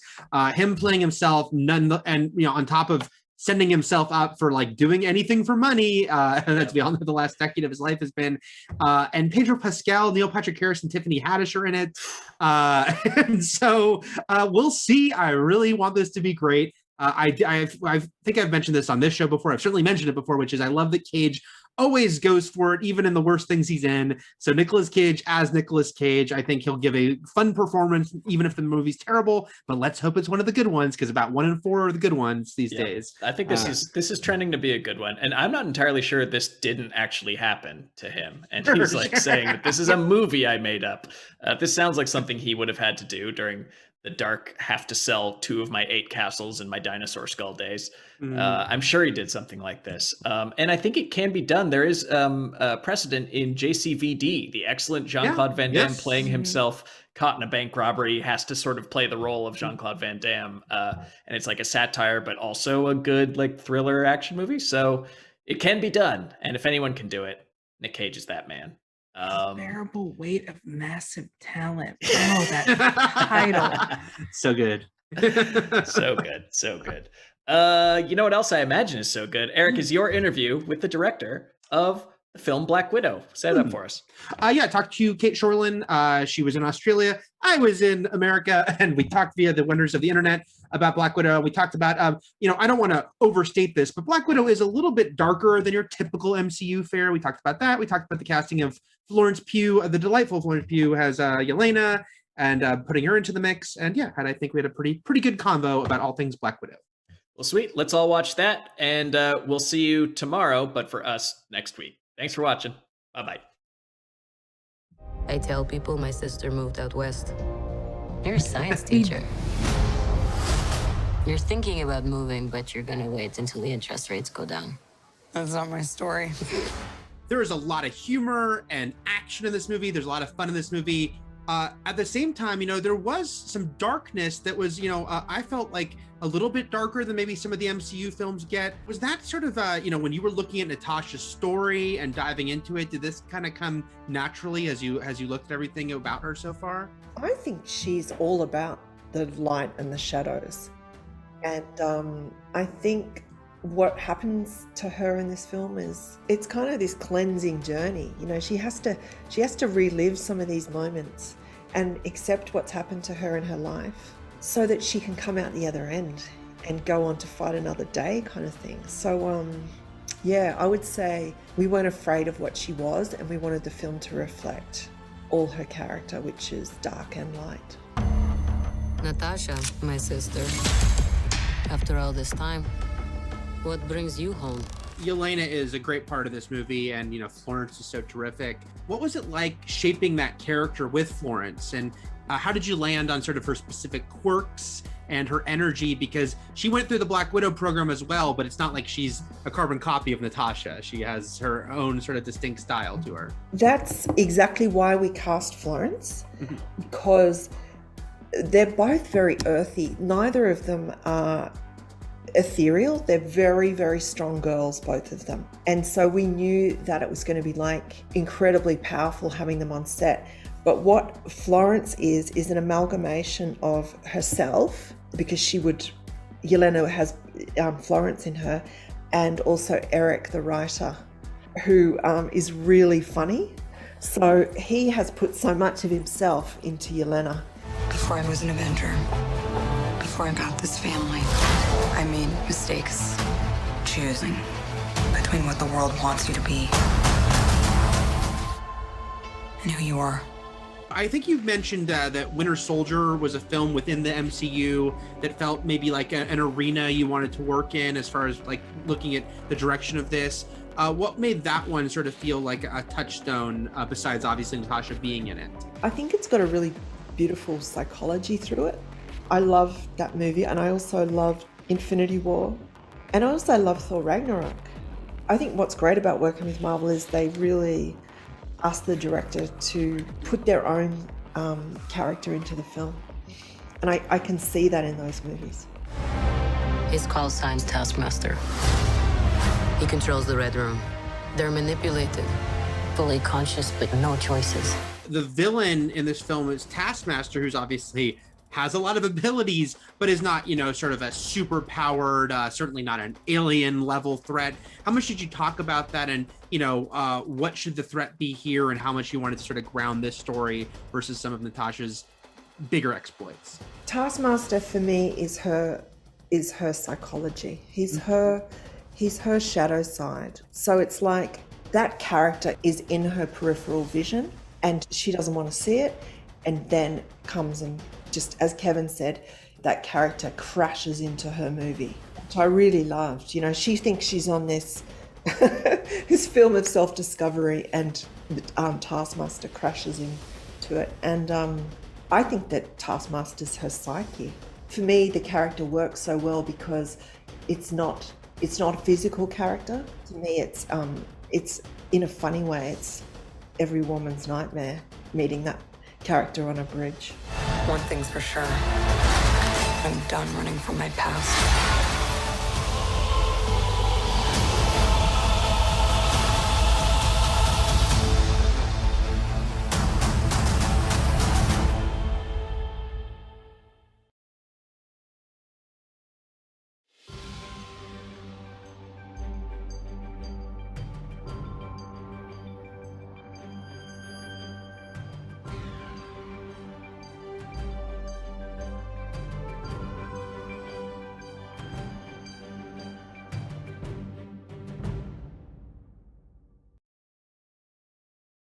Speaker 2: Him playing himself, and on top of sending himself up for like doing anything for money, that's beyond the last decade of his life has been. And Pedro Pascal, Neil Patrick Harris, and Tiffany Haddish are in it. And so we'll see. I really want this to be great. I think I've mentioned this on this show before. I've certainly mentioned it before, which is I love that Cage always goes for it, even in the worst things he's in. So Nicolas Cage as Nicolas Cage, I think he'll give a fun performance, even if the movie's terrible. But let's hope it's one of the good ones, because about 1 in 4 are the good ones these days.
Speaker 1: I think this is trending to be a good one, and I'm not entirely sure this didn't actually happen to him. And he's like saying that this is a movie I made up. This sounds like something he would have had to do during the dark have to sell 2 of my 8 castles in my dinosaur skull days. I'm sure he did something like this. And I think it can be done. There is a precedent in JCVD, the excellent Jean-Claude Van Damme playing himself caught in a bank robbery, has to sort of play the role of Jean-Claude Van Damme. And it's like a satire, but also a good like thriller action movie. So it can be done. And if anyone can do it, Nick Cage is that man.
Speaker 3: Unbearable Weight of Massive Talent. Oh, that title.
Speaker 2: So good.
Speaker 1: So good. You know what else I imagine is so good? Eric, is your interview with the director of the film Black Widow. Set it up for us.
Speaker 2: I talked to Kate Shortland. She was in Australia. I was in America, and we talked via the wonders of the internet about Black Widow. We talked about, I don't want to overstate this, but Black Widow is a little bit darker than your typical MCU fare. We talked about that. We talked about the casting of Florence Pugh, the delightful Florence Pugh has Yelena, and putting her into the mix. And I think we had a pretty good convo about all things Black Widow.
Speaker 1: Well, sweet. Let's all watch that, and we'll see you tomorrow, but for us, next week. Thanks for watching. Bye-bye.
Speaker 5: I tell people my sister moved out west. You're a science teacher. You're thinking about moving, but you're gonna wait until the interest rates go down.
Speaker 6: That's not my story.
Speaker 2: There is a lot of humor and action in this movie. There's a lot of fun in this movie. At the same time, there was some darkness that was, I felt like a little bit darker than maybe some of the MCU films get. Was that sort of, when you were looking at Natasha's story and diving into it, did this kind of come naturally as you looked at everything about her so far?
Speaker 7: I think she's all about the light and the shadows. And I think what happens to her in this film is it's kind of this cleansing journey. She has to relive some of these moments and accept what's happened to her in her life so that she can come out the other end and go on to fight another day, kind of thing. So I would say we weren't afraid of what she was, and we wanted the film to reflect all her character, which is dark and light.
Speaker 5: Natasha, my sister, after all this time, what brings you home?
Speaker 2: Yelena is a great part of this movie, and Florence is so terrific. What was it like shaping that character with Florence, and how did you land on sort of her specific quirks and her energy? Because she went through the Black Widow program as well, but it's not like she's a carbon copy of Natasha. She has her own sort of distinct style to her.
Speaker 7: That's exactly why we cast Florence, because they're both very earthy. Neither of them are ethereal. They're very, very strong girls, both of them. And so we knew that it was going to be like incredibly powerful having them on set. But what Florence is an amalgamation of herself, because Yelena has Florence in her, and also Eric, the writer, who is really funny. So he has put so much of himself into Yelena.
Speaker 6: Before I was an Avenger, before I got this family, I made mistakes choosing between what the world wants you to be and who you are.
Speaker 2: I think you've mentioned that Winter Soldier was a film within the MCU that felt maybe like an arena you wanted to work in as far as like looking at the direction of this. What made that one sort of feel like a touchstone besides obviously Natasha being in it?
Speaker 7: I think it's got a really beautiful psychology through it. I love that movie, and I also loved Infinity War, and I also love Thor Ragnarok. I think what's great about working with Marvel is they really ask the director to put their own character into the film, and I can see that in those movies.
Speaker 5: His call sign's Taskmaster. He controls the Red Room. They're manipulated, fully conscious, but no choices.
Speaker 2: The villain in this film is Taskmaster, who's obviously has a lot of abilities, but is not, sort of a super powered, certainly not an alien level threat. How much did you talk about that? And, what should the threat be here, and how much you wanted to sort of ground this story versus some of Natasha's bigger exploits?
Speaker 7: Taskmaster for me is her psychology. He's her shadow side. So it's like that character is in her peripheral vision, and she doesn't want to see it, and then comes and, just as Kevin said, that character crashes into her movie, which I really loved. She thinks she's on this this film of self-discovery, and Taskmaster crashes into it. And I think that Taskmaster's her psyche. For me, the character works so well because it's not a physical character. To me, it's in a funny way. It's every woman's nightmare, meeting that character on a bridge.
Speaker 6: One thing's for sure, I'm done running from my past.